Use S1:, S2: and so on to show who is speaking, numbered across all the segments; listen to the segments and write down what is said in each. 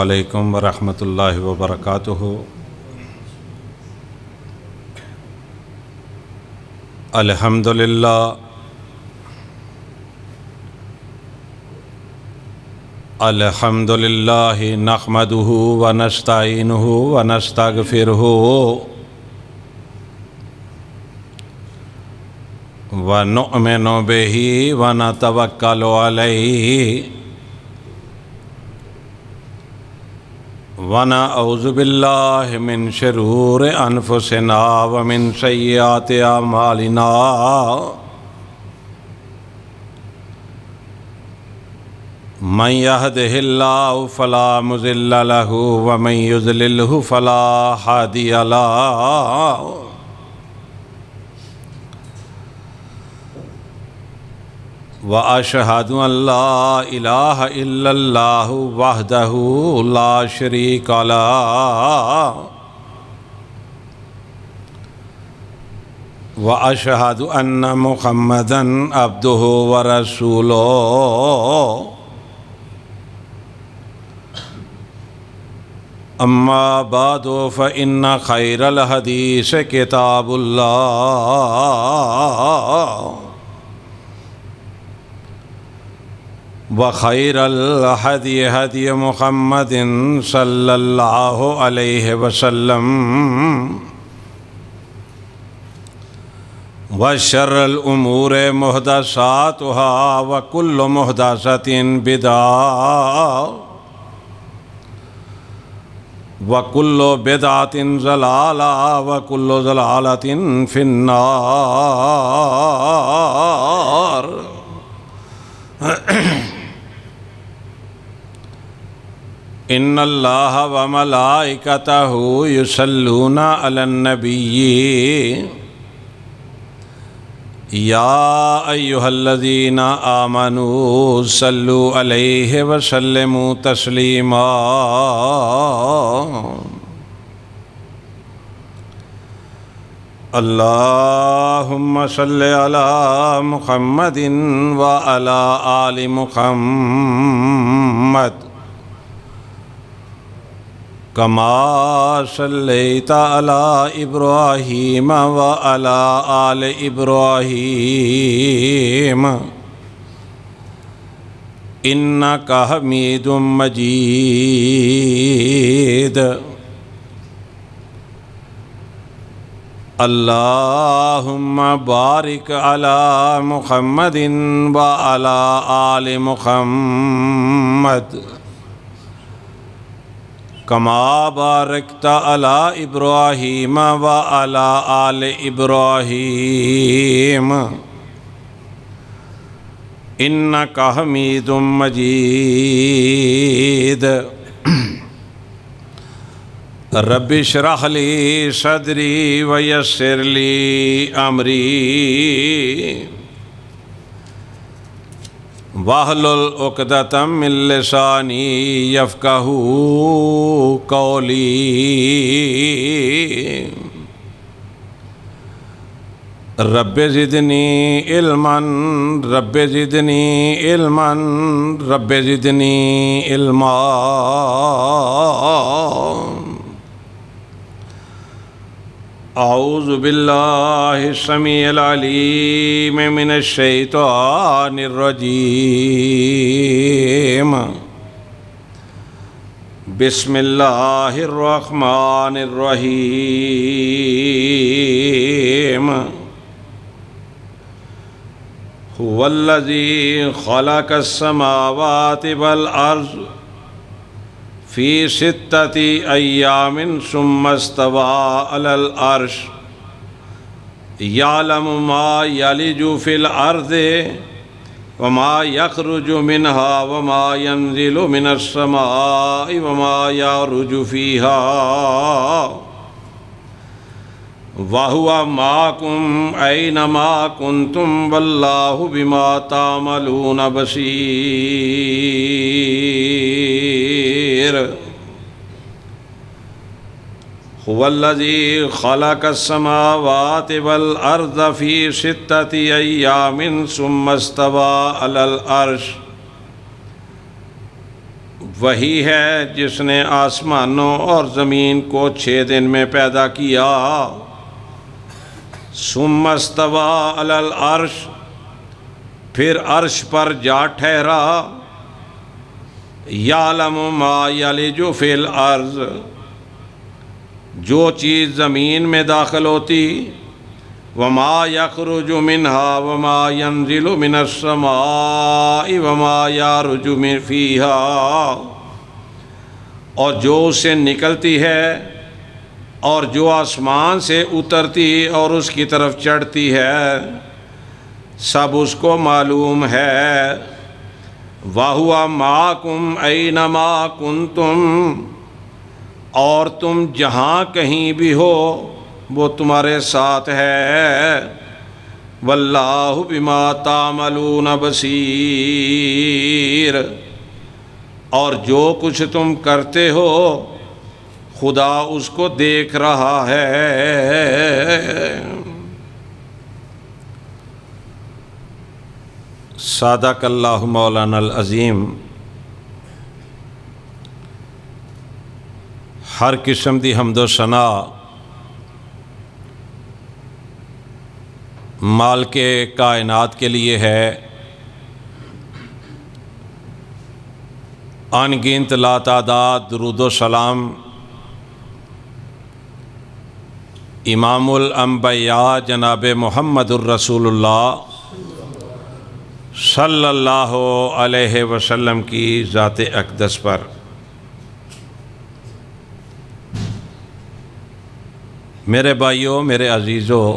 S1: अस्सलामुअलैकुम वरहमतुल्लाहि वबरकातुहु। अल्हम्दुलिल्लाह अल्हम्दुलिल्लाहि नहमदुहु व नस्तईनुहु व नस्तगफिरुहु व नुअमिनु बिही व नतवक्कलु अलैहि व नऊज़ु बिल्लाहि मिन शुरूरि अनफुसिना व मिन सय्यिआति अमालिना। मन यहदिहिल्लाहु फला मुज़िल्ल लहु व मन युज़लिल्हु फला हादिय लहु। व अशहदु अल्ला इलाहा इल्लल्लाहु वहदहु ला शरीका लहु व अशहदु अन्न मुहम्मदन अब्दुहु व रसूलुहु। अम्मा बादु फ़इन्न खैरल हदीस किताबुल्लाह व खैरल हदी हदी मुहम्मदिन सल्लल्लाहु अलैहि वसल्लम व शर्रल उमूर मुहदसातुहा व कुल्लु मुहदसतिन बिदअह व कुल्लु बिदअतिन ज़लाला व कुल्लु ज़लालतिन फिन्नार। इन्नल्लाह व मलाइकतहु युसल्लूना अलन नबिय्यि या अय्युहल्लज़ीना आमनू सल्लु अलैहि व सल्लिमू तस्लीमा। अल्लाहुम्मा सल्लि अला मुहम्मदिन व अला आलि मुहम्मद कमा सल्लैता अला इब्राहीम व अला आलि इब्राहीम इन्नका हमीदुम मजीद। अल्लाहुम्मा बारिक अला मुहम्मदिन व अला आलि मुहम्मद कमा बारकता अला इब्राहीम व अला आलि इब्राहीम इन्नका हमीदुम मजीद। रब्बि इश्रह ली सदरी व यस्सिर ली अमरी वाहलुल उक़दतम मिन लिसानी यफ़क़हू क़ौली। Rabbi ज़िदनी इल्मन rabbi ज़िदनी इल्मन rabbi ज़िदनी इल्मा। औज़ु बिल्लाहि समीइल अलीम मिनश शैतानिर रजीम। बिस्मिल्लाहिर रहमानिर रहीम। हुवल्लज़ी खलक़स समावाति वल अर्ज़ फ़ी सित्तति अय्यामिन सुम्मा इस्तवा अलल अर्श यअलमु मा यलिजु फ़िल अर्ज़ि व मा यख़रुजु मिन्हा व मा यंज़िलु मिनस समाइ व मा यअरुजु फ़ीहा व हुवा माकुम ऐनमा कुन्तुम वल्लाहु बिमा तामलून बसीर। हुवल्लज़ी खलक़स समावाति वल अर्ज़ फ़ी सित्तति अय्यामिन सुम्मा इस्तवा अलल अर्श व वही है जिसने आसमानों और ज़मीन को 6 दिन में पैदा किया। सुम्मस्तवा अलल अर्श, फिर अर्श पर जा ठहरा। यालमु मा यलिजु फिल अर्ज़, जो चीज़ ज़मीन में दाखिल होती, वमा यखरुजु मिनहा वमा यंजिलु मिनस समाई वमा यारुजु मिन फीहा, और जो उससे निकलती है और जो आसमान से उतरती और उसकी तरफ चढ़ती है, सब उसको मालूम है। वाहुआ माकुम ऐनमा कुंतुम, और तुम जहाँ कहीं भी हो वो तुम्हारे साथ है। वल्लाहु बिमा तामलून बसीर, और जो कुछ तुम करते हो खुदा उसको देख रहा है। सादक़ल्लाहु मौलानल अज़ीम। हर किस्म दी हम्दो सना मालिके कायनात के लिए है। अनगिनत लातादाद दुरूदो सलाम इमामुल अंबिया जनाब मुहम्मदुर रसूलुल्लाह सल्लल्लाहु अलैहि वसल्लम की ज़ात अक़दस पर। मेरे भाइयों, मेरे अजीज़ों,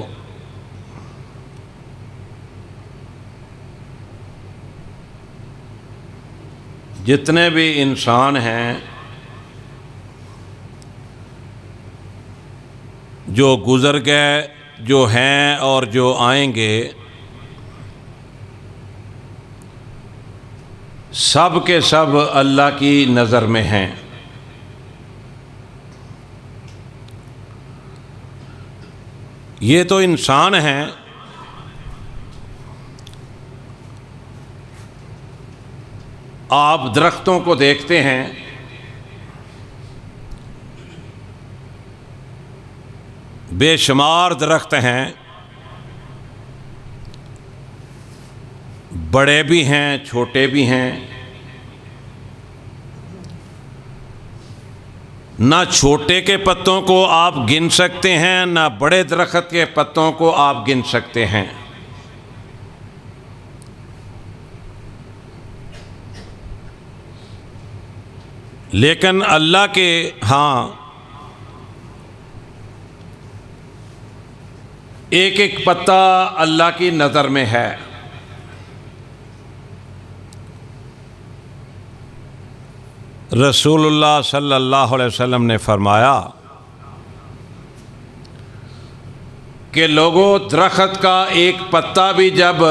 S1: जितने भी इंसान हैं जो गुज़र गए, जो हैं और जो आएंगे, सब के सब अल्लाह की नज़र में हैं। ये तो इंसान हैं, आप दरख्तों को देखते हैं, बेशुमार दरख्त हैं, बड़े भी हैं छोटे भी हैं। ना छोटे के पत्तों को आप गिन सकते हैं, ना बड़े दरख्त के पत्तों को आप गिन सकते हैं। लेकिन अल्लाह के हाँ एक एक पत्ता अल्लाह की नज़र में है। रसूलुल्लाह सल्लल्लाहु अलैहि वसल्लम ने फरमाया कि लोगों, दरख्त का एक पत्ता भी जब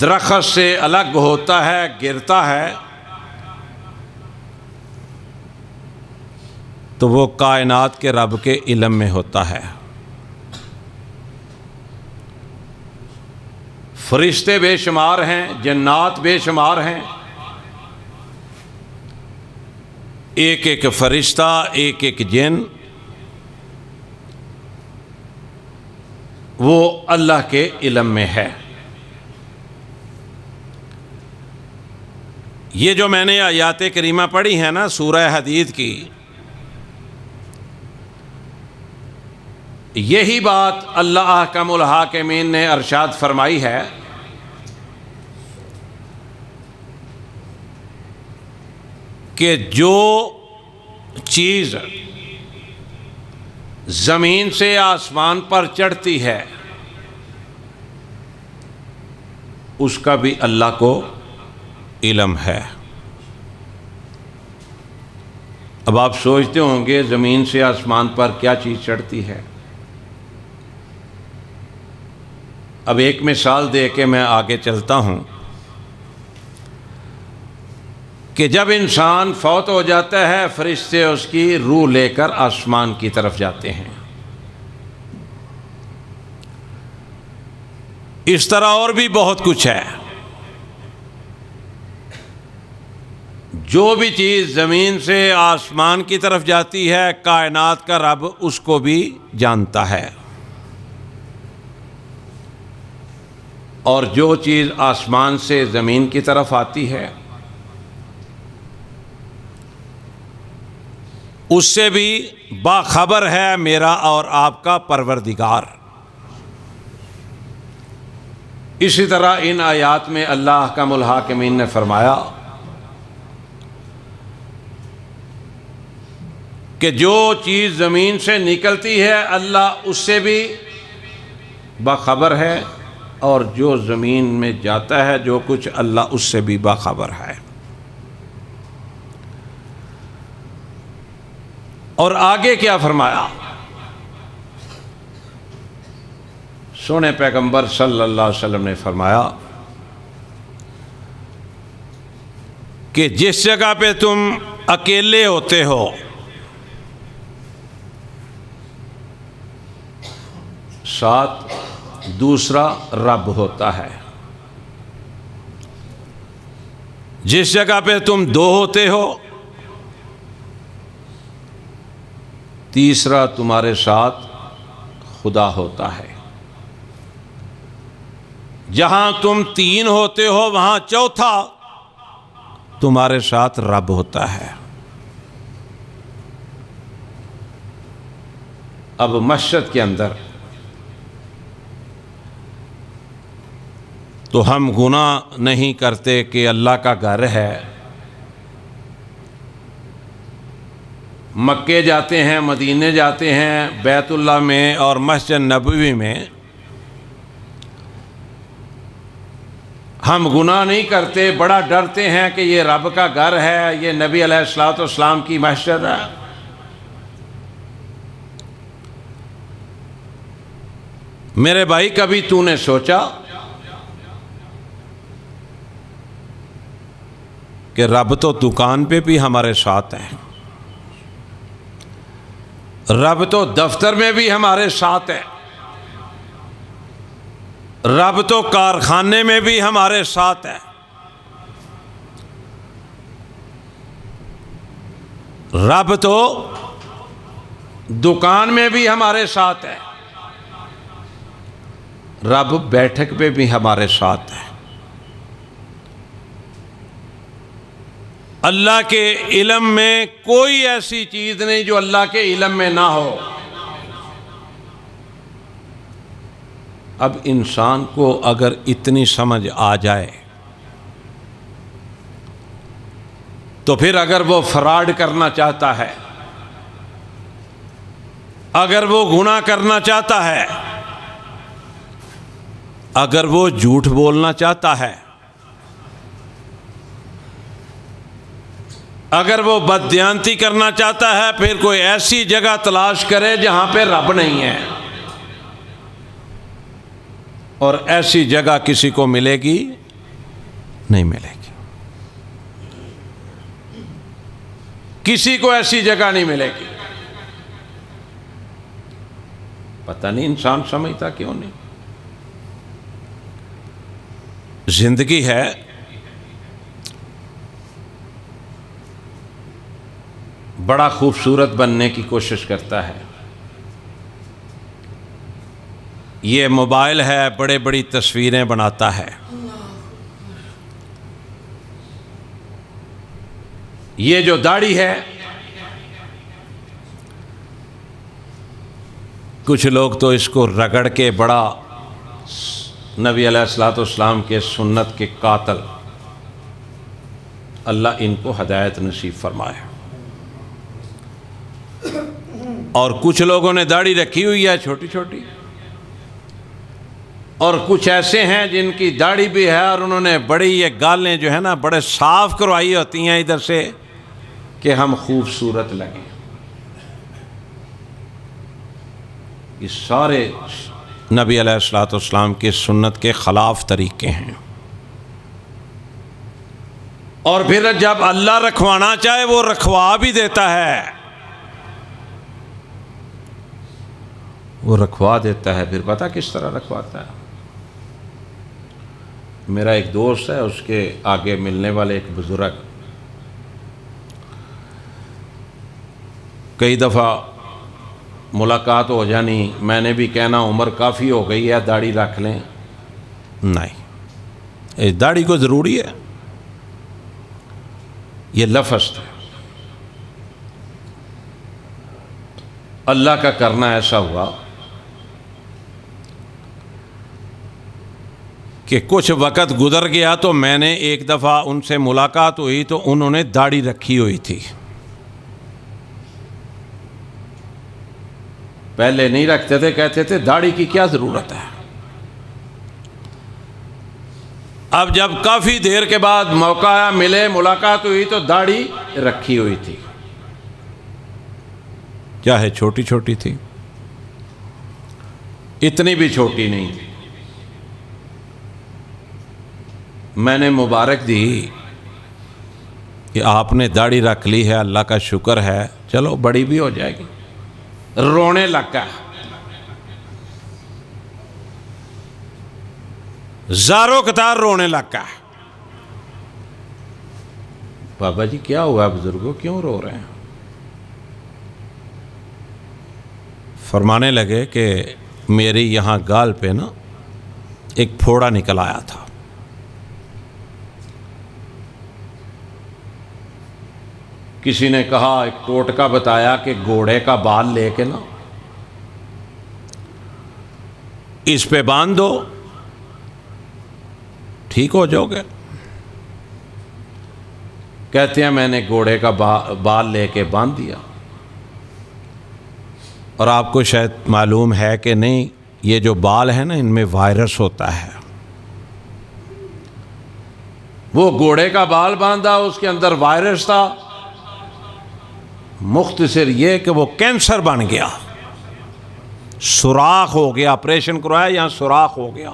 S1: दरख्त से अलग होता है, गिरता है, तो वो कायनात के रब के इल्म में होता है। फरिश्ते बेशुमार हैं, जन्नात बेशुमार हैं। एक एक फरिश्ता, एक एक जिन, वो अल्लाह के इल्म में है। ये जो मैंने आयात करीमा पढ़ी है ना सूरह हदीद की, यही बात अल्लाह अहकमुल हाकिमीन ने अरशाद फरमाई है कि जो चीज़ ज़मीन से आसमान पर चढ़ती है उसका भी अल्लाह को इल्म है। अब आप सोचते होंगे ज़मीन से आसमान पर क्या चीज़ चढ़ती है। अब एक मिसाल दे के मैं आगे चलता हूँ कि जब इंसान फौत हो जाता है, फरिश्ते उसकी रूह लेकर आसमान की तरफ जाते हैं। इस तरह और भी बहुत कुछ है। जो भी चीज़ ज़मीन से आसमान की तरफ जाती है, कायनात का रब उसको भी जानता है, और जो चीज़ आसमान से ज़मीन की तरफ आती है उससे भी बाखबर है मेरा और आपका परवरदिगार। इसी तरह इन आयात में अल्लाह अहकामुल हाकिमीन ने फरमाया कि जो चीज़ ज़मीन से निकलती है अल्लाह उससे भी बाखबर है, और जो ज़मीन में जाता है जो कुछ अल्लाह उससे भी बाखबर है। और आगे क्या फरमाया? सोने पैगंबर सल्लल्लाहु अलैहि वसल्लम ने फरमाया कि जिस जगह पे तुम अकेले होते हो साथ दूसरा रब होता है, जिस जगह पे तुम दो होते हो तीसरा तुम्हारे साथ खुदा होता है, जहां तुम तीन होते हो वहां चौथा तुम्हारे साथ रब होता है। अब मस्जिद के अंदर तो हम गुनाह नहीं करते कि अल्लाह का घर है, मक्के जाते हैं, मदीने जाते हैं, बैतुल्लाह में और मस्जिद नबवी में हम गुनाह नहीं करते, बड़ा डरते हैं कि ये रब का घर है, ये नबी अलैहिस्सलातु वस्सलाम की मस्जिद है। मेरे भाई, कभी तूने सोचा कि रब तो दुकान पे भी हमारे साथ है, रब तो दफ्तर में भी हमारे साथ है, रब तो कारखाने में भी हमारे साथ है, रब तो दुकान में भी हमारे साथ है, रब बैठक पे भी हमारे साथ है। अल्लाह के इल्म में कोई ऐसी चीज़ नहीं जो अल्लाह के इल्म में ना हो। अब इंसान को अगर इतनी समझ आ जाए तो फिर अगर वो फ्रॉड करना चाहता है, अगर वो गुनाह करना चाहता है, अगर वो झूठ बोलना चाहता है, अगर वो बददियानती करना चाहता है, फिर कोई ऐसी जगह तलाश करे जहां पे रब नहीं है। और ऐसी जगह किसी को मिलेगी नहीं मिलेगी, किसी को ऐसी जगह नहीं मिलेगी। पता नहीं इंसान समझता क्यों नहीं। जिंदगी है, बड़ा खूबसूरत बनने की कोशिश करता है। ये मोबाइल है, बड़े बड़ी तस्वीरें बनाता है। ये जो दाढ़ी है, कुछ लोग तो इसको रगड़ के बड़ा नबी अलैहिस्सलातु वस्सलाम के सुन्नत के कातिल, अल्लाह इनको हदायत नसीब फरमाए। और कुछ लोगों ने दाढ़ी रखी हुई है छोटी छोटी, और कुछ ऐसे हैं जिनकी दाढ़ी भी है और उन्होंने बड़ी ये गालें जो है ना बड़े साफ करवाई होती हैं इधर से कि हम खूबसूरत लगें। ये सारे नबी अलैहिस्सलातु वस्सलाम की सुन्नत के ख़िलाफ़ तरीक़े हैं। और फिर जब अल्लाह रखवाना चाहे वो रखवा भी देता है, वो रखवा देता है। फिर पता किस तरह रखवाता है? मेरा एक दोस्त है, उसके आगे मिलने वाले एक बुज़ुर्ग कई दफ़ा मुलाकात हो जानी, मैंने भी कहना उम्र काफ़ी हो गई है, दाढ़ी रख लें। नहीं, इस दाढ़ी को ज़रूरी है, ये लफ्ज़ है। अल्लाह का करना ऐसा हुआ कि कुछ वक़्त गुज़र गया तो मैंने एक दफ़ा उनसे मुलाकात हुई तो उन्होंने दाढ़ी रखी हुई थी। पहले नहीं रखते थे, कहते थे दाढ़ी की क्या ज़रूरत है। अब जब काफ़ी देर के बाद मौका आया, मिले, मुलाकात हुई तो दाढ़ी रखी हुई थी, चाहे छोटी छोटी थी, इतनी भी छोटी नहीं थी। मैंने मुबारक दी कि आपने दाढ़ी रख ली है, अल्लाह का शुक्र है, चलो बड़ी भी हो जाएगी। रोने लगा, ज़ारों कतार रोने लगा। बाबा जी क्या हुआ बुजुर्गों, क्यों रो रहे हैं? फरमाने लगे कि मेरी यहाँ गाल पे ना एक फोड़ा निकल आया था। किसी ने कहा, एक टोटका बताया कि घोड़े का बाल लेके ना इस पे बांध दो, ठीक हो जाओगे। कहते हैं मैंने घोड़े का बाल लेके बांध दिया। और आपको शायद मालूम है कि नहीं, ये जो बाल है ना, इनमें वायरस होता है। वो घोड़े का बाल बांधा, उसके अंदर वायरस था। मुख्तसर ये कि वो कैंसर बन गया, सुराख हो गया, ऑपरेशन करवाया, यहाँ सुराख हो गया।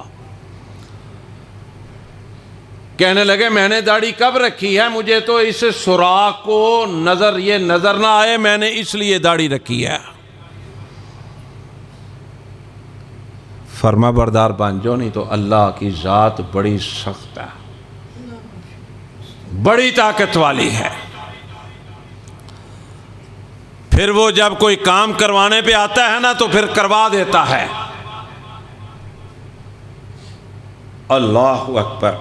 S1: कहने लगे मैंने दाढ़ी कब रखी है, मुझे तो इस सुराख को नजर ना आए, मैंने इसलिए दाढ़ी रखी है। फर्मा बरदार बन जाओ, नहीं तो अल्लाह की ज़ात बड़ी सख्त है, बड़ी ताकत वाली है। फिर वो जब कोई काम करवाने पे आता है ना, तो फिर करवा देता है। अल्लाहु अकबर।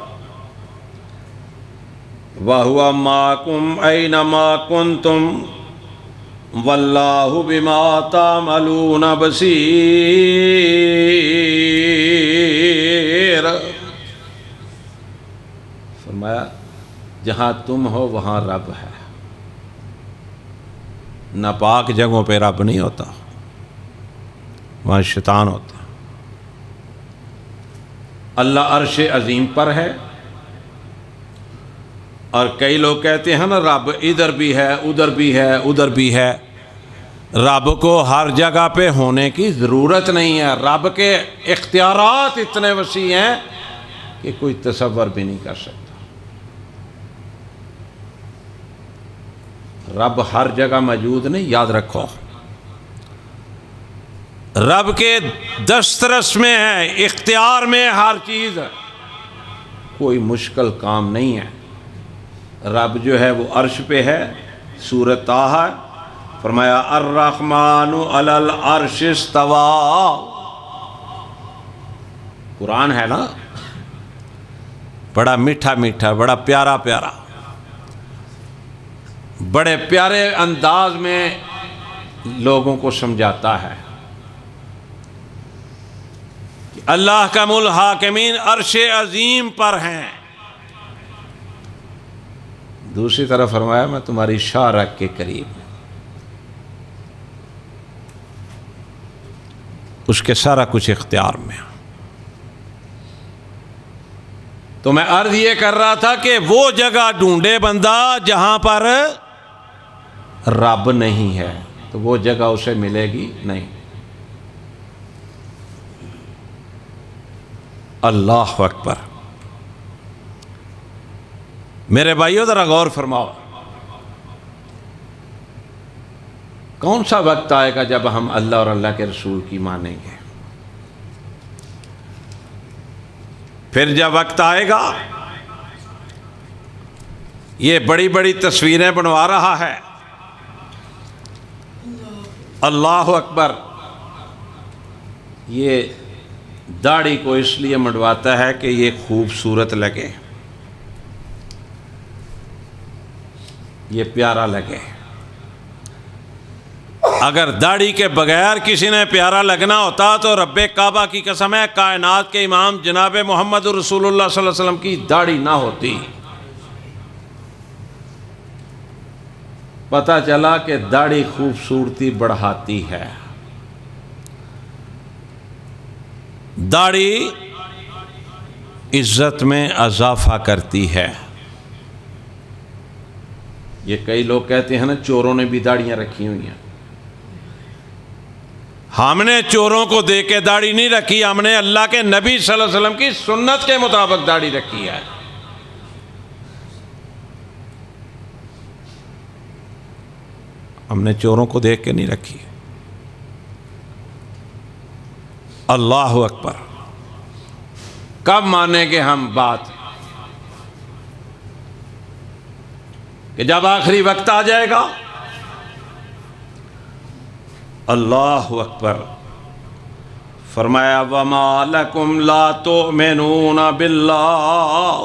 S1: वहुवा माकुम ऐनमा कुंतुम वल्लाहु बिमा तामलून बसीर। फरमाया जहाँ तुम हो वहाँ रब है, नापाक जगहों पे रब नहीं होता, वहाँ शैतान होता। अल्लाह अर्श अजीम पर है। और कई लोग कहते हैं ना रब इधर भी है, उधर भी है, उधर भी है। रब को हर जगह पे होने की ज़रूरत नहीं है। रब के इख्तियारात इतने वसी हैं कि कोई तसव्वुर भी नहीं कर सकता। रब हर जगह मौजूद नहीं, याद रखो। रब के दस्तरस में है, इख्तियार में हर चीज़, कोई मुश्किल काम नहीं है। रब जो है वो अर्श पे है। सूरत ताहा फरमाया अर्रहमानु अलल अर्श इस्तवा। कुरान है ना, बड़ा मीठा मीठा, बड़ा प्यारा प्यारा, बड़े प्यारे अंदाज में लोगों को समझाता है कि अल्लाह का मुल हाकिमीन अर्श अजीम पर हैं। दूसरी तरफ फरमाया मैं तुम्हारी शारक के करीब हूं, उसके सारा कुछ इख्तियार में। तो मैं अर्ज ये कर रहा था कि वो जगह ढूंढे बंदा जहां पर रब नहीं है, तो वो जगह उसे मिलेगी नहीं। अल्लाह अकबर। मेरे भाइयों ज़रा गौर फरमाओ, कौन सा वक्त आएगा जब हम अल्लाह और अल्लाह के रसूल की मानेंगे? फिर जब वक्त आएगा, ये बड़ी बड़ी तस्वीरें बनवा रहा है, अल्लाह अकबर। ये दाढ़ी को इसलिए मंडवाता है कि ये खूबसूरत लगे, ये प्यारा लगे। अगर दाढ़ी के बगैर किसी ने प्यारा लगना होता तो रब्बे काबा की कसम है, कायनात के इमाम जनाब मोहम्मद रसूलुल्लाह सल्लल्लाहु अलैहि वसल्लम की दाढ़ी ना होती। पता चला कि दाढ़ी खूबसूरती बढ़ाती है। दाढ़ी इज्जत में इजाफा करती है। ये कई लोग कहते हैं ना, चोरों ने भी दाढ़ियां रखी हुई हैं। हमने चोरों को देख के दाढ़ी नहीं रखी, हमने अल्लाह के नबी सल्लल्लाहु अलैहि वसल्लम की सुन्नत के मुताबिक दाढ़ी रखी है। हमने चोरों को देख के नहीं रखी। अल्लाह अकबर। कब मानेंगे हम बात? कि जब आखिरी वक्त आ जाएगा। अल्लाह अकबर। फरमाया वमा लकुम ला तुमिनूना बिल्लाह।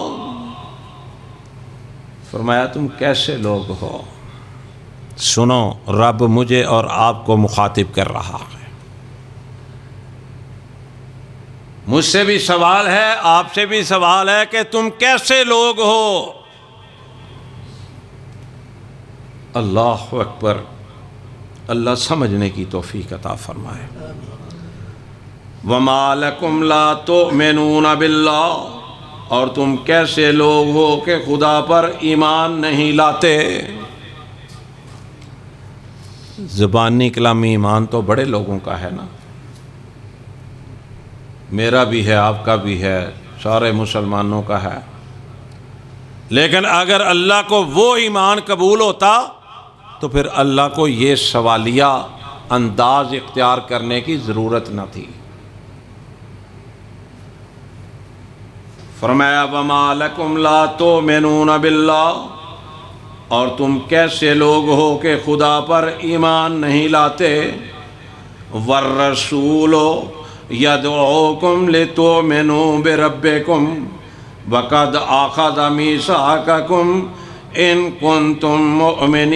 S1: फरमाया तुम कैसे लोग हो। सुनो, रब मुझे और आपको मुखातिब कर रहा है। मुझसे भी सवाल है, आपसे भी सवाल है कि तुम कैसे लोग हो। अल्लाह अकबर। अल्लाह समझने की तौफीक अता फरमाए। वमा लकुम ला तुमिनूना बिल्लाह। और तुम कैसे लोग हो कि खुदा पर ईमान नहीं लाते। ज़बानी कलामी ईमान तो बड़े लोगों का है ना, मेरा भी है, आपका भी है, सारे मुसलमानों का है। लेकिन अगर अल्लाह को वो ईमान कबूल होता तो फिर अल्लाह को ये सवालिया अंदाज इख्तियार करने की ज़रूरत न थी। फरमाया वमा लकुम ला तुमिनूना बिल्लाह। और तुम कैसे लोग हो कि खुदा पर ईमान नहीं लाते। वर्रसूलो यदऊकुम लितुमिनू बिरब्बिकुम वक़द अख़ज़ मीसाक़कुम इन कुन्तुम मुअमिनीन।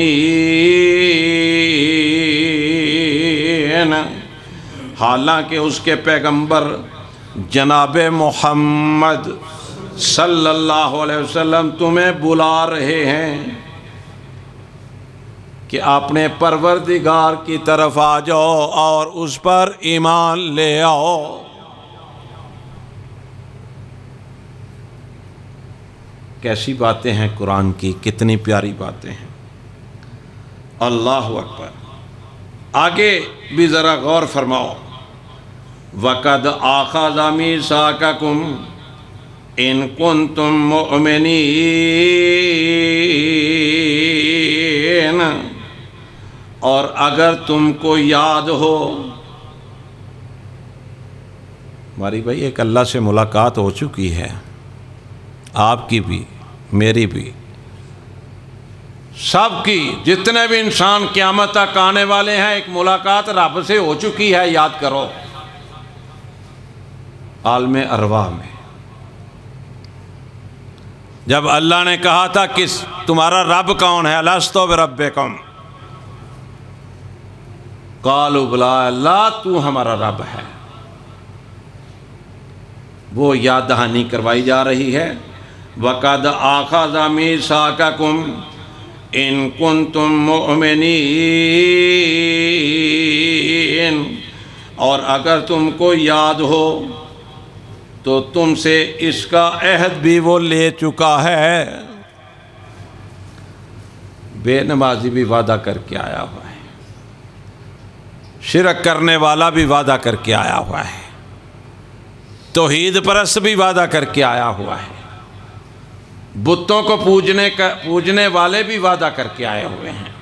S1: हालांकि उसके पैगंबर जनाब मोहम्मद सल्लल्लाहु अलैहि वसल्लम तुम्हें बुला रहे हैं कि अपने परवरदिगार की तरफ आ जाओ और उस पर ईमान ले आओ। कैसी बातें हैं कुरान की, कितनी प्यारी बातें हैं। अल्लाह अकबर। आगे भी ज़रा गौर फरमाओ। वक़द अख़ज़ मीसाक़कुम इन कुन्तुम मुअमिनीन। और अगर तुमको याद हो, हमारी भाई एक अल्लाह से मुलाकात हो चुकी है, आपकी भी, मेरी भी, सबकी, जितने भी इंसान क़यामत तक आने वाले हैं, एक मुलाकात रब से हो चुकी है। याद करो, आलमे अरवाह में जब अल्लाह ने कहा था कि तुम्हारा रब कौन है, अलस्तु बिरब्बिकुम, क़ालू बला, अल्लाह तू हमारा रब है। वो याद दहानी करवाई जा रही है। वक़द अख़ज़ मीसाक़कुम इन कुन्तुम मुअमिनीन। और अगर तुमको याद हो तो तुमसे इसका अहद भी वो ले चुका है। बेनमाजी भी वादा करके आया हुआ है, शिरक करने वाला भी वादा करके आया हुआ है, तौहीद परस्त भी वादा करके आया हुआ है, बुतों को पूजने वाले भी वादा करके आए हुए हैं,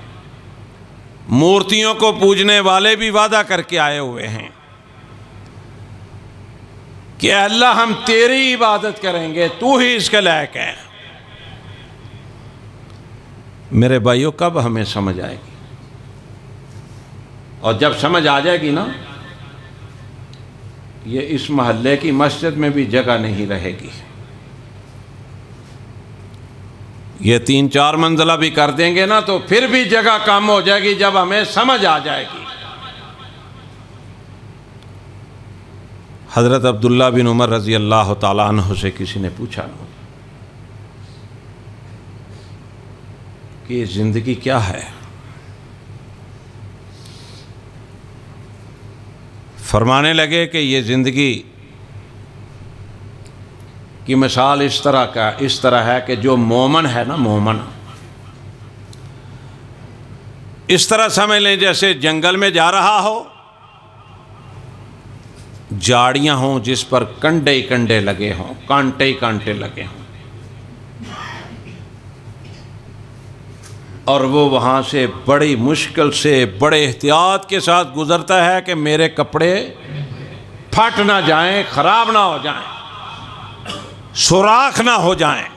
S1: मूर्तियों को पूजने वाले भी वादा करके आए हुए हैं कि अल्लाह हम तेरी इबादत करेंगे, तू ही इसके लायक है। मेरे भाइयों, कब हमें समझ आएगी? और जब समझ आ जाएगी ना, ये इस महल्ले की मस्जिद में भी जगह नहीं रहेगी। ये 3-4 मंजिला भी कर देंगे ना तो फिर भी जगह कम हो जाएगी जब हमें समझ आ जाएगी। हज़रत अब्दुल्ला बिन उमर रज़ी अल्लाह ताला अन्हु से किसी ने पूछा कि ज़िंदगी क्या है? फरमाने लगे कि ये ज़िंदगी की मिसाल इस तरह है कि जो मोमन है ना, मोमन इस तरह समझ लें जैसे जंगल में जा रहा हो, झाड़ियाँ हों जिस पर कंडे ही कंडे लगे हों, कांटे ही कांटे लगे हों, और वो वहाँ से बड़ी मुश्किल से बड़े एहतियात के साथ गुज़रता है कि मेरे कपड़े फट ना जाएं, ख़राब ना हो जाएं, सुराख ना हो जाएं।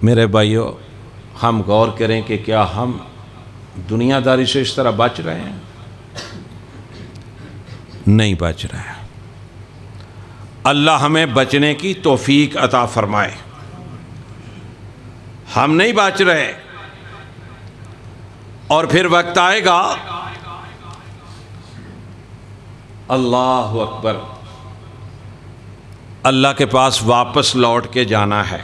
S1: मेरे भाइयों, हम गौर करें कि क्या हम दुनियादारी से इस तरह बच रहे हैं? नहीं बच रहे हैं। अल्लाह हमें बचने की तौफीक अता फरमाए। हम नहीं बच रहे, और फिर वक्त आएगा, अल्लाह अकबर, अल्लाह के पास वापस लौट के जाना है।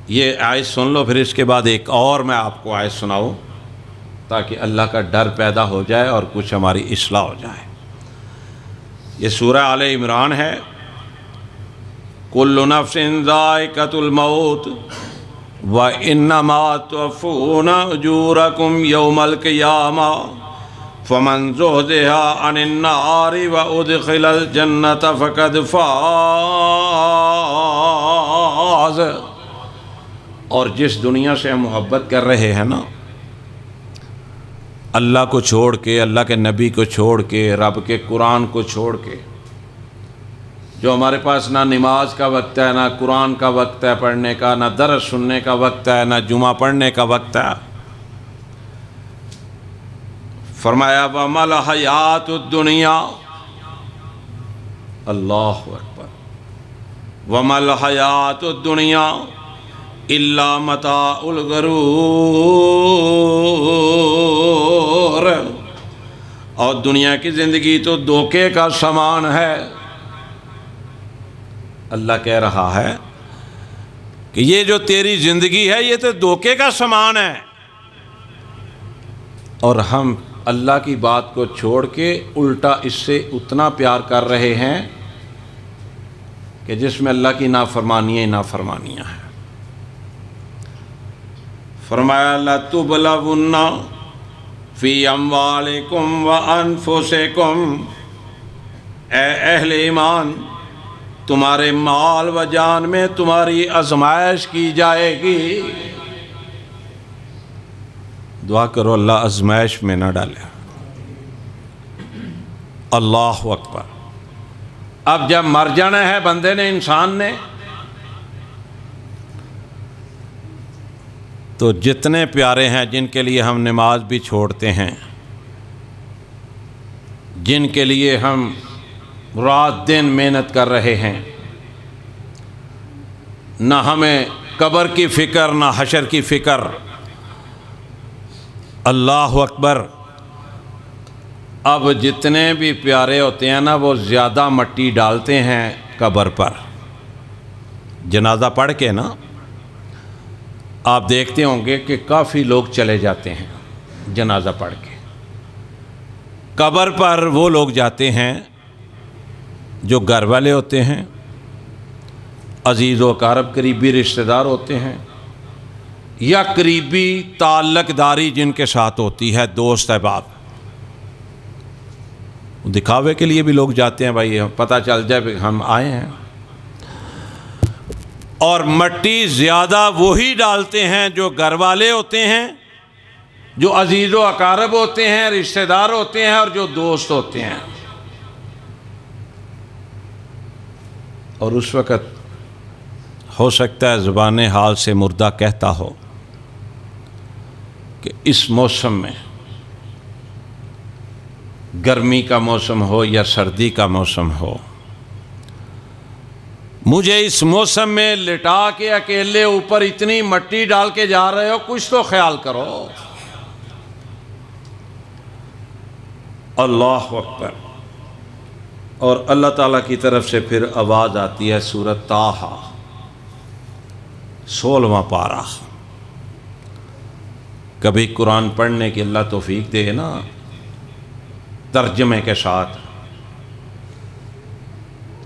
S1: ये आयत सुन लो, फिर इसके बाद एक और मैं आपको आयत सुनाऊं ताकि अल्लाह का डर पैदा हो जाए और कुछ हमारी इस्लाह हो जाए। ये सूरह आले इमरान है। कुल्लु नफ्सिन ज़ाइक़तुल मौत व इन्नमा तुवफ़्फ़ूना उजूरकुम यौमल क़ियामा फ़मन ज़ुहज़िहा अनिन नारि व उदख़िलल जन्नत फ़क़द फ़ाज़। और जिस दुनिया से हम मोहब्बत कर रहे हैं ना, अल्लाह को छोड़ के, अल्लाह के नबी को छोड़ के, रब के कुरान को छोड़ के, जो हमारे पास ना नमाज का वक्त है, ना कुरान का वक्त है पढ़ने का, ना दर्स सुनने का वक्त है, ना जुमा पढ़ने का वक्त है। फरमाया वमल हयातुद दुनिया, अल्लाहु अकबर, वमल हयातुद दुनिया इल्ला मताउल गरूर। और दुनिया की ज़िंदगी तो धोखे का सामान है। अल्लाह कह रहा है कि ये जो तेरी ज़िंदगी है ये तो धोखे का सामान है। और हम अल्लाह की बात को छोड़ के उल्टा इससे उतना प्यार कर रहे हैं कि जिसमें अल्लाह की नाफरमानियाँ ही नाफरमानियाँ हैं। फरमाया लतुबलवुन्ना फ़ी अम्वालिकुम व अनफुसिकुम, ए अहले ईमान, तुम्हारे माल व जान में तुम्हारी आजमाइश की जाएगी। दुआ करो अल्लाह आजमाइश में ना डाले। अल्लाह अकबर। अब जब मर जाना है बंदे ने, इंसान ने, तो जितने प्यारे हैं जिनके लिए हम नमाज भी छोड़ते हैं, जिनके लिए हम रात दिन मेहनत कर रहे हैं, ना हमें कब्र की फ़िक्र ना हशर की फ़िक्र। अल्लाह अकबर। अब जितने भी प्यारे होते हैं ना, वो ज़्यादा मिट्टी डालते हैं कब्र पर। जनाजा पढ़ के ना आप देखते होंगे कि काफ़ी लोग चले जाते हैं जनाजा पढ़ के। कब्र पर वो लोग जाते हैं जो घर वाले होते हैं, अजीज़ व अकारब करीबी रिश्तेदार होते हैं, या करीबी ताल्लुक़दारी जिनके साथ होती है, दोस्त अहबाब। दिखावे के लिए भी लोग जाते हैं, भाई पता चल जाए हम आए हैं। और मिट्टी ज़्यादा वही डालते हैं जो घर वाले होते हैं, जो अजीज़ व अकारब होते हैं, रिश्तेदार होते हैं, और जो दोस्त होते हैं। और उस वक़्त हो सकता है ज़ुबान हाल से मुर्दा कहता हो कि इस मौसम में, गर्मी का मौसम हो या सर्दी का मौसम हो, मुझे इस मौसम में लिटा के अकेले ऊपर इतनी मट्टी डाल के जा रहे हो, कुछ तो ख्याल करो। अल्लाह अकबर। और अल्लाह ताला की तरफ से फिर आवाज़ आती है, सूरत ताहा 16वां पारा। कभी कुरान पढ़ने की अल्लाह तौफीक दे ना तर्जमे के साथ,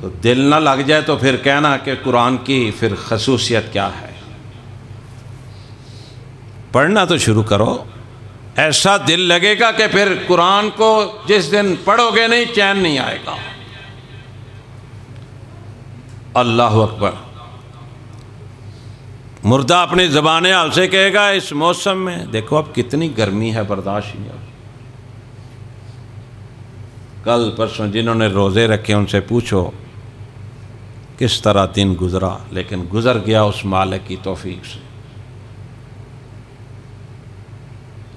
S1: तो दिल ना लग जाए तो फिर कहना कि कुरान की फिर खसूसियत क्या है। पढ़ना तो शुरू करो, ऐसा दिल लगेगा कि फिर कुरान को जिस दिन पढ़ोगे नहीं चैन नहीं आएगा। अल्लाह अकबर। मुर्दा अपनी ज़बान हाल से कहेगा इस मौसम में, देखो अब कितनी गर्मी है, बर्दाश्त नहीं होती। कल परसों जिन्होंने रोज़े रखे उनसे पूछो किस तरह दिन गुज़रा, लेकिन गुज़र गया उस मालिक की तौफीक से।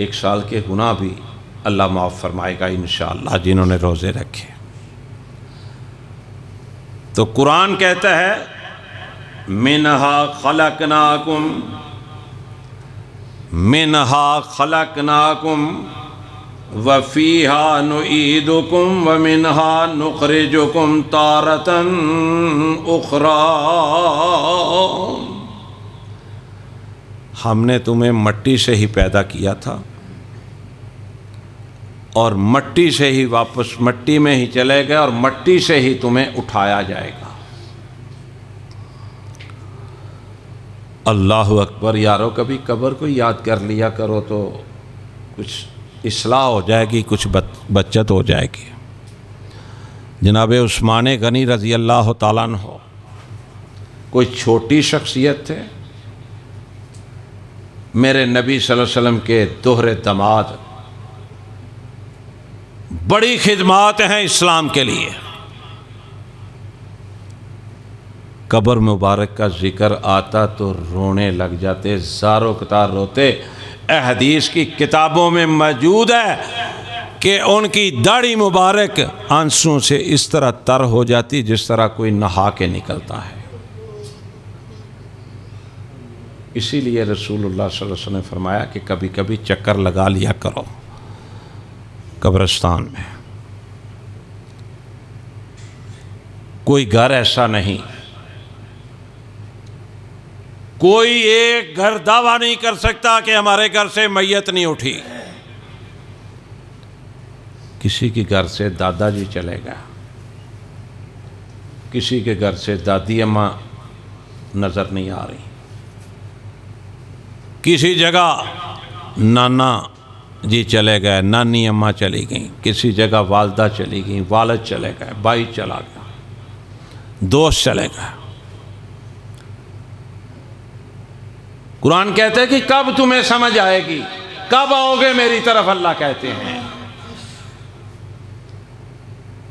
S1: एक साल के गुनाह भी अल्लाह माफ़ फरमाएगा इंशाअल्लाह जिन्होंने रोज़े रखे। तो कुरान कहता है मिनहा खलकनाकुम, मिनहा खलकनाकुम वफ़ीहा नुईदुकुम व मिनहा नुखरिजुकुम तारतन उखरा। हमने तुम्हें मट्टी से ही पैदा किया था और मट्टी से ही वापस मट्टी में ही चले गए और मट्टी से ही तुम्हें उठाया जाएगा। अल्लाहु अकबर। यारो कभी कब्र को याद कर लिया करो तो कुछ इस्लाह हो जाएगी, कुछ बचत हो जाएगी। जनाब उस्मान गनी रज़ी अल्लाह ताला अन्हु कोई छोटी शख्सियत थे, मेरे नबी सल्लल्लाहु अलैहि वसल्लम के दोहरे दमाद, बड़ी खिदमात हैं इस्लाम के लिए। कब्र मुबारक का जिक्र आता तो रोने लग जाते, ज़ारो कतार रोते। हदीस की किताबों में मौजूद है कि उनकी दाढ़ी मुबारक आंसुओं से इस तरह तर हो जाती जिस तरह कोई नहा के निकलता है। इसीलिए रसूलुल्लाह सल्लल्लाहु अलैहि वसल्लम ने फरमाया कि कभी कभी चक्कर लगा लिया करो कब्रिस्तान में। कोई घर ऐसा नहीं, कोई एक घर दावा नहीं कर सकता कि हमारे घर से मैयत नहीं उठी। किसी के घर से दादाजी चले गए, किसी के घर से दादी अम्मा नजर नहीं आ रही, किसी जगह नाना जी चले गए, नानी अम्मा चली गई, किसी जगह वालदा चली गई, वालिद चले गए, भाई चला गया, दोस्त चले गए। कुरान कहते हैं कि कब तुम्हें समझ आएगी, कब आओगे मेरी तरफ, अल्लाह कहते हैं।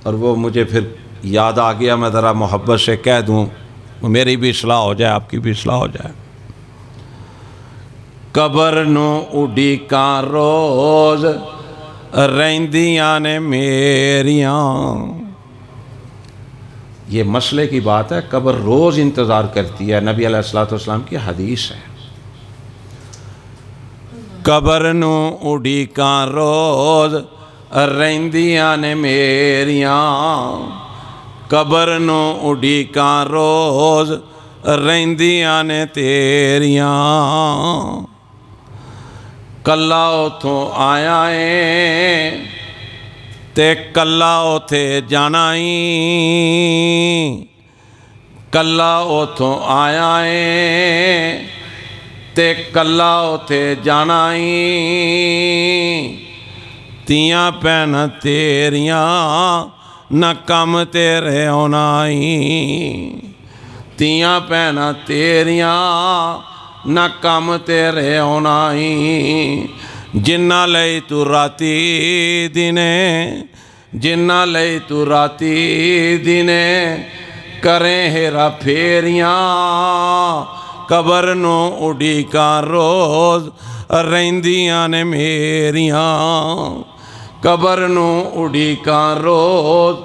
S1: और वो मुझे फिर याद आ गया, मैं ज़रा मोहब्बत से कह दूँ, मेरी भी इस्लाह हो जाए, आपकी भी इस्लाह हो जाए। कबर नू उड़ीका रोज़ रहिंदियां ने मेरियां। ये मसले की बात है, कब्र रोज़ इंतज़ार करती है, नबी अलैहिस्सलातु वस्सलाम की हदीस है। कब्र नू उड़ीका रोज़ रहिंदियां ने मेरियां, कब्र नू उड़ीका रोज़ रहिंदियां ने तेरियां। कल्ला उथों आया है ते कल्ला उथे जाना ही, कल्ला उथों आया है ते कल्ला उथे जाना ही। तियां भैन तेरियां न कम तेरे होना ही, तियां भैन तेरियां न कम तेरे होना ही। जिन्ना लई तू राती दिने, जिन्ना लई तू राती दिने, करें हेरा फेरियां, कबर नू उड़ीकां रोज़ रहिंदियां ने मेरियां, कबर नू उड़ीकां रोज़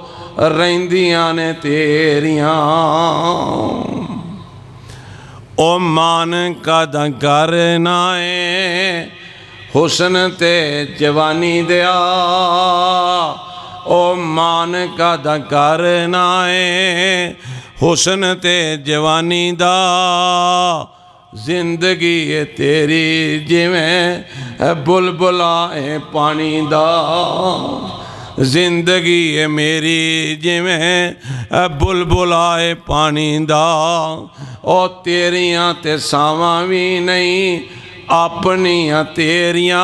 S1: रहिंदियां ने तेरियां। ओ मान कद करना है हुस्न ते जवानी दिया, ओ मान कद करना है हुस्न ते जवानी दा। जिंदगी है तेरी जिवें बुलबुला है पानी दा, जिंदगी है मेरी जिवें बुलबुला है पानी दा। ओ तेरियां ते सावां भी नहीं अपनियां तेरियां,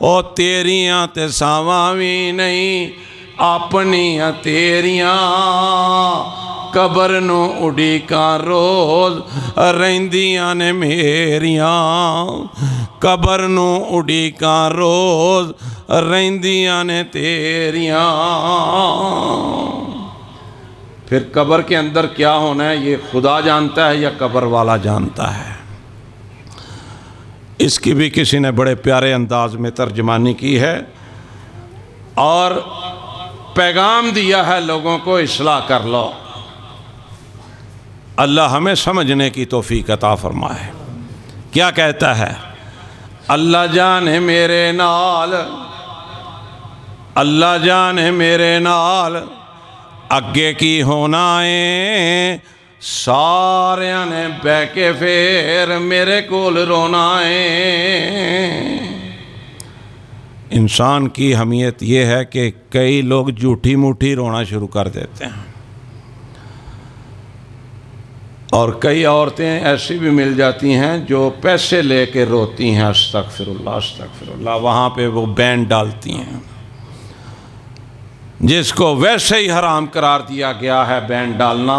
S1: ओ तेरियां ते सावां भी नहीं अपनियां तेरियां। कबर नू उड़ीकां रोज़ रहिंदियां ने मेरियां, कबर नू उड़ीकां रोज़ रहिंदियां ने तेरियां। फिर कब्र के अंदर क्या होना है ये खुदा जानता है या कब्र वाला जानता है। इसकी भी किसी ने बड़े प्यारे अंदाज में तर्जमानी की है और पैगाम दिया है लोगों को, इस्लाह कर लो। अल्लाह हमें समझने की तौफीक अता फरमाए। क्या कहता है? अल्लाह जाने मेरे नाल, अल्लाह जाने मेरे नाल अगे की होना है। सारियां ने बह के फिर मेरे कोल रोना है। इंसान की हमीयत ये है कि कई लोग झूठी मूठी रोना शुरू कर देते हैं और कई औरतें ऐसी भी मिल जाती हैं जो पैसे लेके रोती हैं, अस्तगफिरुल्लाह अस्तगफिरुल्लाह, वहाँ पे वो बैन डालती हैं जिसको वैसे ही हराम करार दिया गया है बैन डालना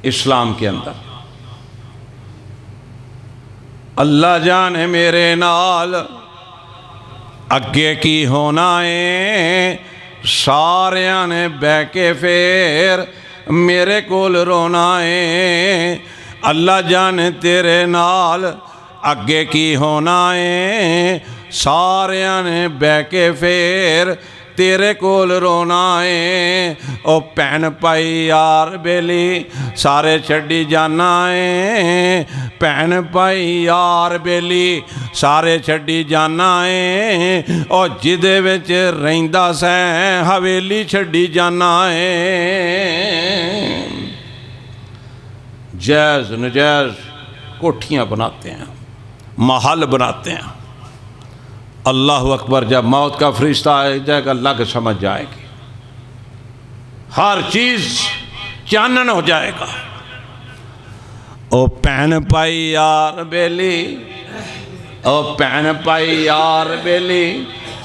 S1: इस्लाम के अंदर। अल्लाह जाने मेरे नाल अगे की होना है। सारियां ने बह के फिर मेरे कोल रोना है। अल्लाह जाने तेरे नाल अगे की होना है। सारियां ने बह के फिर तेरे कोल रोना है। ओ भैन भाई यार बेली सारे छड्डी जाना है। भैन भाई यार बेली सारे छड्डी जाना है। ओ जिदे विच रहिंदा सैं हवेली छड्डी जाना है। जायज़ नजायज़ कोठियाँ बनाते हैं, महल बनाते हैं। अल्लाह अकबर, जब मौत का फरिश्ता आ जाएगा लग समझ जाएगी, हर चीज़ चानन हो जाएगा। ओ भैन भाई यार बेली, ओ भैन भाई यार बेली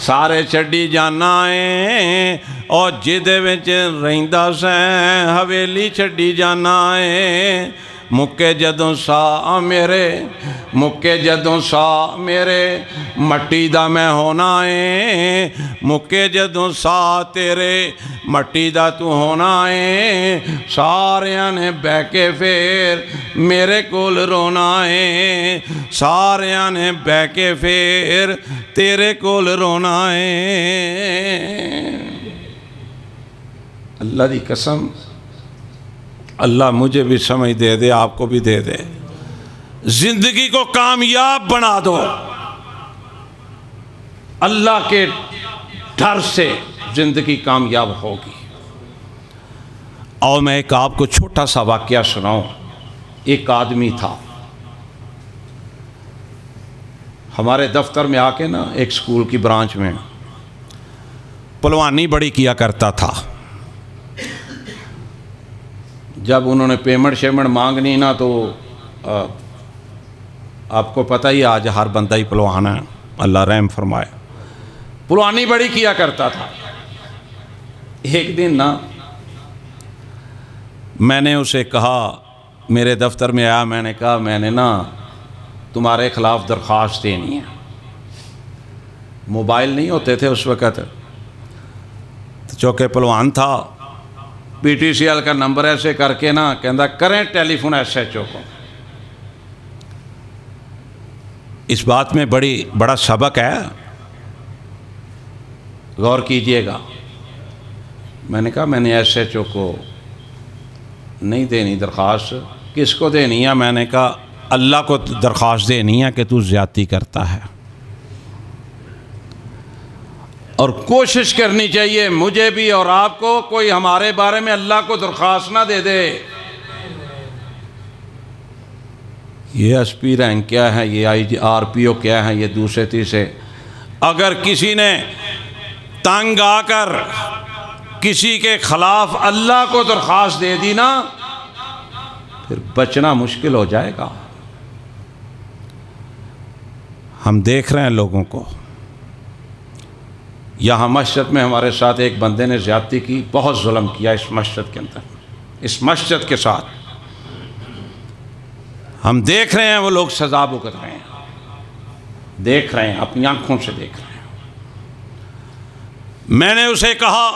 S1: सारे छड्डी जाना है। और जिदे विच रहिंदा सैं हवेली छड्डी जाना है। मुक्के जदों सा मेरे, मुक्के जदों सा मेरे मट्टी दा मैं होना है। मुक्के जदों सा तेरे मट्टी दा तू होना है। सारियां ने बह के फिर मेरे कोल रोना है। सारियां ने बह के फिर तेरे कोल रोना है। अल्लाह दी कसम, अल्लाह मुझे भी समझ दे दे, आपको भी दे दे। जिंदगी को कामयाब बना दो। अल्लाह के डर से जिंदगी कामयाब होगी। और मैं एक आपको छोटा सा वाकया सुनाऊं। एक आदमी था हमारे दफ्तर में आके ना, एक स्कूल की ब्रांच में पहलवानी बड़ी किया करता था। जब उन्होंने पेमेंट शेमेंट मांगनी ना तो आपको पता ही आज हर बंदा ही पहलवान है, अल्लाह रहम फरमाए। पहलवानी बड़ी किया करता था। एक दिन ना मैंने उसे कहा, मेरे दफ्तर में आया, मैंने कहा मैंने ना तुम्हारे ख़िलाफ़ दरख्वास्त देनी है। मोबाइल नहीं होते थे उस वक़्त, तो चौके पहलवान था, PTCL का नंबर ऐसे करके ना कहता करें टेलीफोन SHO को। इस बात में बड़ा सबक है, गौर कीजिएगा। मैंने कहा मैंने SHO को नहीं देनी दरख्वास्त। किसको देनी है? मैंने कहा अल्लाह को दरख्वास्त देनी है कि तू ज़्यादती करता है, और कोशिश करनी चाहिए मुझे भी और आपको, कोई हमारे बारे में अल्लाह को दरख्वास्त ना दे दे। ये SP रैंक क्या है, ये RPO क्या है, ये दूसरे तीसरे। अगर किसी ने तंग आकर किसी के खिलाफ अल्लाह को दरख्वास्त दे दी ना, फिर बचना मुश्किल हो जाएगा। हम देख रहे हैं लोगों को। यहाँ मस्जिद में हमारे साथ एक बंदे ने ज़्यादती की, बहुत जुल्म किया इस मस्जिद के अंदर, इस मस्जिद के साथ। हम देख रहे हैं वो लोग सज़ा भुगत रहे हैं, देख रहे हैं, अपनी आंखों से देख रहे हैं। मैंने उसे कहा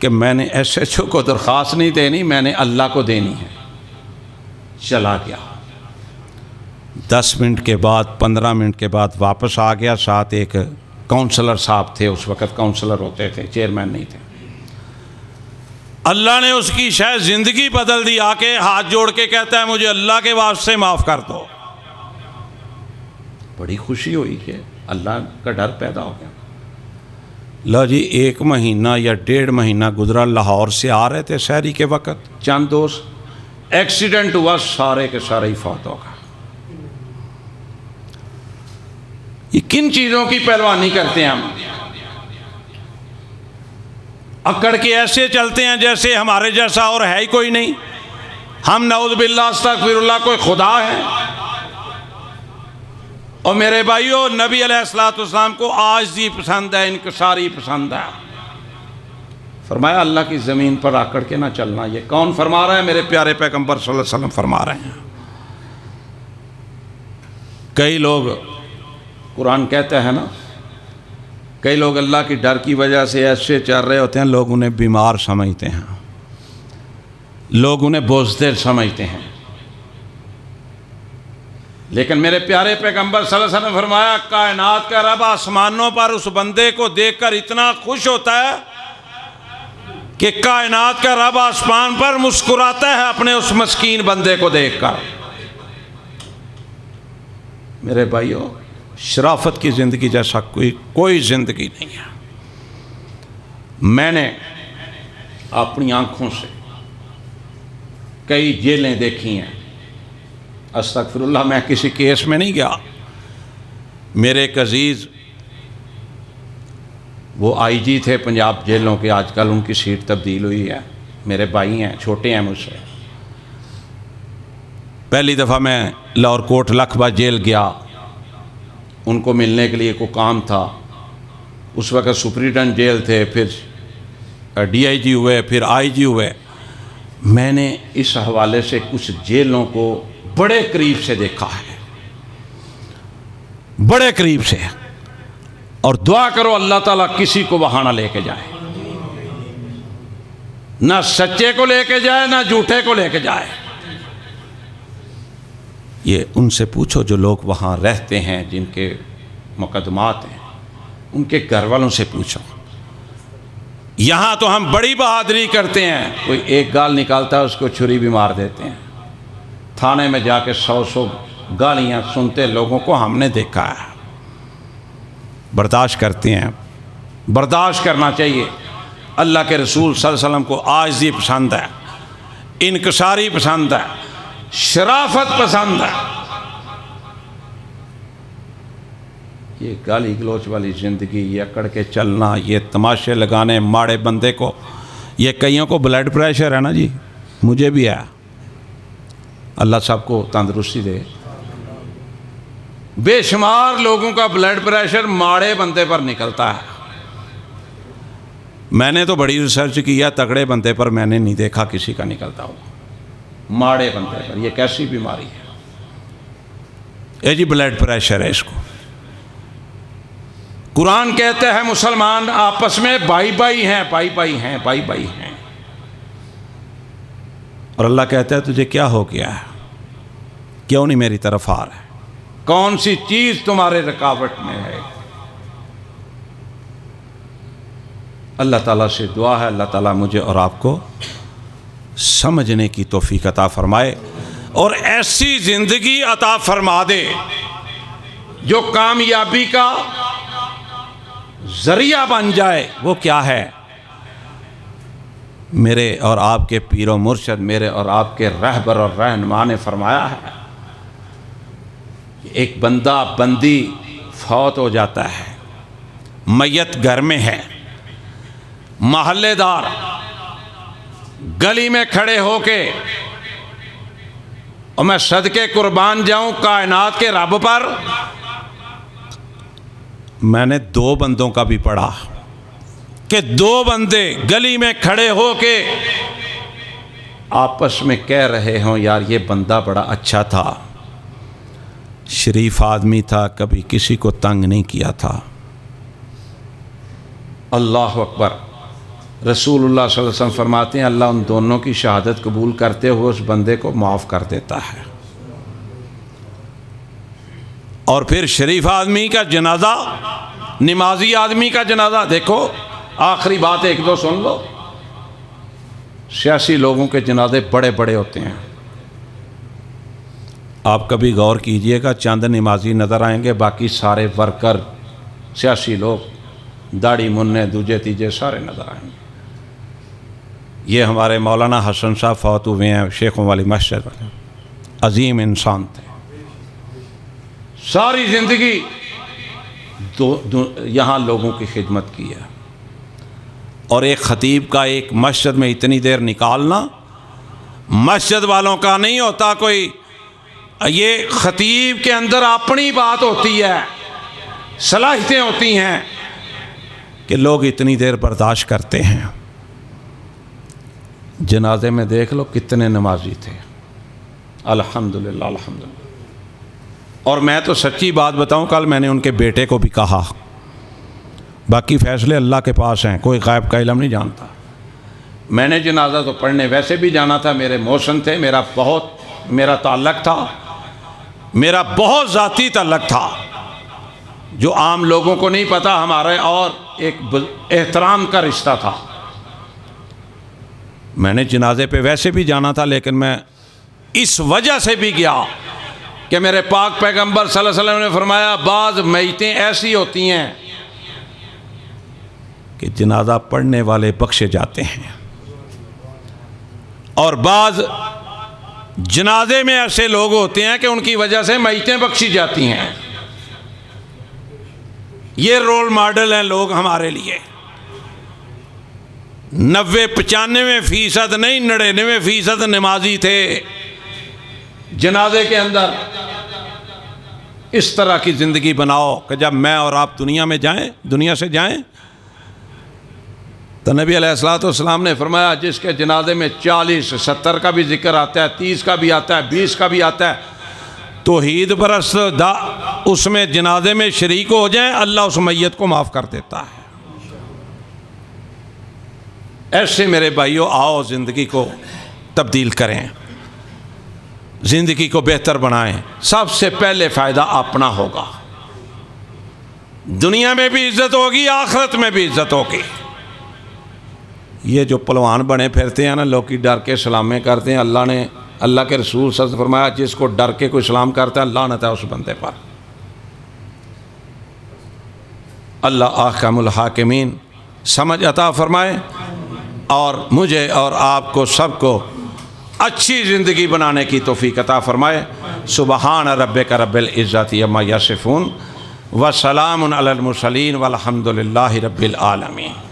S1: कि मैंने SHO को दरख्वास्त नहीं देनी, मैंने अल्लाह को देनी है। चला गया। 10 मिनट के बाद, 15 मिनट के बाद वापस आ गया। साथ एक काउंसलर साहब थे, उस वक़्त काउंसलर होते थे, चेयरमैन नहीं थे। अल्लाह ने उसकी शायद ज़िंदगी बदल दी। आके हाथ जोड़ के कहता है मुझे अल्लाह के वास्ते माफ़ कर दो। बड़ी खुशी हुई कि अल्लाह का डर पैदा हो गया। लो जी, 1 महीना या 1.5 महीना गुजरा। लाहौर से आ रहे थे शहरी के वक़्त, चंद दोस्त, एक्सीडेंट हुआ, सारे के सारे ही फौत हो गए। ये किन चीज़ों की पहलवानी करते हैं हम? अकड़ के ऐसे चलते हैं जैसे हमारे जैसा और है ही कोई नहीं। हम नऊज़ बिल्लाह अस्तग़फिरुल्लाह कोई खुदा है। और मेरे भाइयों, नबी अलैहिस्सलाम को आजिज़ी पसंद है, इनकिसारी पसंद है। फरमाया अल्लाह की ज़मीन पर आकड़ के ना चलना। ये कौन फरमा रहा है? मेरे प्यारे पैगंबर सल्लल्लाहु अलैहि वसल्लम फरमा रहे हैं। कई लोग, कुरान कहता है ना, कई लोग अल्लाह की डर की वजह से ऐसे चल रहे होते हैं, लोग उन्हें बीमार समझते हैं, लोग उन्हें बोझदिल समझते हैं। लेकिन मेरे प्यारे पैगंबर सल्लल्लाहु अलैहि वसल्लम फरमाया, कायनात का रब आसमानों पर उस बंदे को देखकर इतना खुश होता है कि कायनात का रब आसमान पर मुस्कुराता है अपने उस मस्कीन बंदे को देखकर। मेरे भाइयों, शराफत की ज़िंदगी जैसा कोई ज़िंदगी नहीं है। मैंने अपनी आँखों से कई जेलें देखी हैं। अस्तग़फिरुल्लाह, मैं किसी केस में नहीं गया। मेरे एक अजीज़, वो IG थे पंजाब जेलों के, आजकल उनकी सीट तब्दील हुई है। मेरे भाई हैं, छोटे हैं मुझसे। पहली दफ़ा मैं लाहौर कोट लखबा जेल गया, उनको मिलने के लिए कोई काम था। उस वक़्त सुपरिटेंडेंट जेल थे, फिर DIG हुए, फिर IG हुए। मैंने इस हवाले से कुछ जेलों को बड़े करीब से देखा है, बड़े करीब से। और दुआ करो अल्लाह ताला किसी को वहाँ ना लेके जाए, ना सच्चे को लेके जाए, ना झूठे को लेके जाए। ये उनसे पूछो जो लोग वहाँ रहते हैं, जिनके मुकदमात हैं, उनके घर वालों से पूछो। यहाँ तो हम बड़ी बहादुरी करते हैं, कोई एक गाल निकालता है उसको छुरी भी मार देते हैं। थाने में जाके 100 गालियाँ सुनते लोगों को हमने देखा है। बर्दाश्त करते हैं, बर्दाश्त करना चाहिए। अल्लाह के रसूल सल्लल्लाहु अलैहि वसल्लम को आजिज़ी पसंद है, इनकिसारी पसंद है, शराफत पसंद है। ये गाली गलोच वाली ज़िंदगी, ये अकड़ के चलना, ये तमाशे लगाने माड़े बंदे को, ये कईयों को ब्लड प्रेशर है ना जी, मुझे भी है। अल्लाह सबको तंदुरुस्ती दे। बेशुमार लोगों का ब्लड प्रेशर माड़े बंदे पर निकलता है। मैंने तो बड़ी रिसर्च की है, तगड़े बंदे पर मैंने नहीं देखा किसी का निकलता हो, माड़े बंदे पर। ये कैसी बीमारी है? ये जी ब्लड प्रेशर है इसको। कुरान कहता है मुसलमान आपस में भाई भाई हैं, भाई भाई हैं, भाई भाई हैं। और अल्लाह कहता है तुझे क्या हो गया है, क्यों नहीं मेरी तरफ आ रहा है, कौन सी चीज़ तुम्हारे रुकावट में है। अल्लाह ताला से दुआ है अल्लाह ताला मुझे और आपको समझने की तौफीक अता फरमाए और ऐसी ज़िंदगी अता फरमा दे जो कामयाबी का ज़रिया बन जाए। वो क्या है? मेरे और आपके पीरो मुर्शद, मेरे और आपके रहबर और रहनुमा ने फरमाया है, एक बंदा बंदी फौत हो जाता है, मैयत घर में है, महल्लेदार गली में खड़े होके और मैं सदके कुर्बान जाऊं कायनात के रब पर, मैंने दो बंदों का भी पढ़ा कि दो बंदे गली में खड़े होके आपस में कह रहे हों यार ये बंदा बड़ा अच्छा था, शरीफ आदमी था, कभी किसी को तंग नहीं किया था। अल्लाह अकबर। रसूलुल्लाह सल्लल्लाहु अलैहि वसल्लम फरमाते हैं अल्लाह उन दोनों की शहादत कबूल करते हुए उस बंदे को माफ़ कर देता है। और फिर शरीफ आदमी का जनाजा, नमाजी आदमी का जनाजा, देखो आखिरी बात एक दो सुन लो, सियासी लोगों के जनाजे बड़े बड़े होते हैं। आप कभी गौर कीजिएगा, चंद नमाजी नज़र आएंगे, बाकी सारे वर्कर सियासी लोग दाढ़ी मुन्ने दूजे तीजे सारे नज़र आएंगे। ये हमारे मौलाना हसन साहब फौत हुए हैं, शेखों वाली मस्जिद वाले, अजीम इंसान थे, सारी ज़िंदगी यहाँ लोगों की खिदमत की है। और एक ख़तीब का एक मस्जिद में इतनी देर निकालना मस्जिद वालों का नहीं होता कोई, ये ख़तीब के अंदर अपनी बात होती है, सलाहियतें होती हैं कि लोग इतनी देर बर्दाश्त करते हैं। जनाजे में देख लो कितने नमाजी थे, अल्हम्दुलिल्लाह अल्हम्दुलिल्लाह। और मैं तो सच्ची बात बताऊं, कल मैंने उनके बेटे को भी कहा, बाकी फ़ैसले अल्लाह के पास हैं, कोई गायब का इल्म नहीं जानता। मैंने जनाजा तो पढ़ने वैसे भी जाना था, मेरे मौसम थे, मेरा ताल्लुक़ था, मेरा बहुत ज़ाती ताल्लुक़ था जो आम लोगों को नहीं पता। हमारे और एक एहतराम का रिश्ता था। मैंने जनाजे पे वैसे भी जाना था, लेकिन मैं इस वजह से भी गया कि मेरे पाक पैगंबर सल्लल्लाहु अलैहि वसल्लम ने फरमाया बाज़ मैयतें ऐसी होती हैं कि जनाजा पढ़ने वाले बख्शे जाते हैं और बाज़ जनाजे में ऐसे लोग होते हैं कि उनकी वजह से मैयतें बख्शी जाती हैं। ये रोल मॉडल हैं लोग हमारे लिए। 90-95% नहीं 99% नमाजी थे जनाजे के अंदर। इस तरह की ज़िंदगी बनाओ कि जब मैं और आप दुनिया से जाएं तो नबी अलैहिस्सलाम ने फरमाया जिसके जनाजे में 40-70 का भी जिक्र आता है, 30 का भी आता है, 20 का भी आता है, तौहीद परस्त उसमें जनाजे में शरीक हो जाए, अल्लाह उस मैयत को माफ़ कर देता है। ऐसे मेरे भाइयों आओ ज़िंदगी को तब्दील करें, ज़िंदगी को बेहतर बनाएं। सबसे पहले फ़ायदा अपना होगा, दुनिया में भी इज़्ज़त होगी, आखिरत में भी इज़्ज़त होगी। ये जो पहलवान बने फिरते हैं ना, लोग की डर के सलामें करते हैं, अल्लाह के रसूल सल्लल्लाहु अलैहि वसल्लम ने फरमाया जिसको डर के कोई सलाम करता है लानत है उस बंदे पर। अल्लाह अहकामुल हाकिमीन समझ अता फरमाए और मुझे और आपको सबको अच्छी ज़िंदगी बनाने की तौफीक अता फरमाए। सुबहान रब्बिका रब्बिल इज़्ज़ति अम्मा यसिफून व सलामुन अलल मुरसलीन वल्हम्दुलिल्लाहि रब्बिल आलमीन।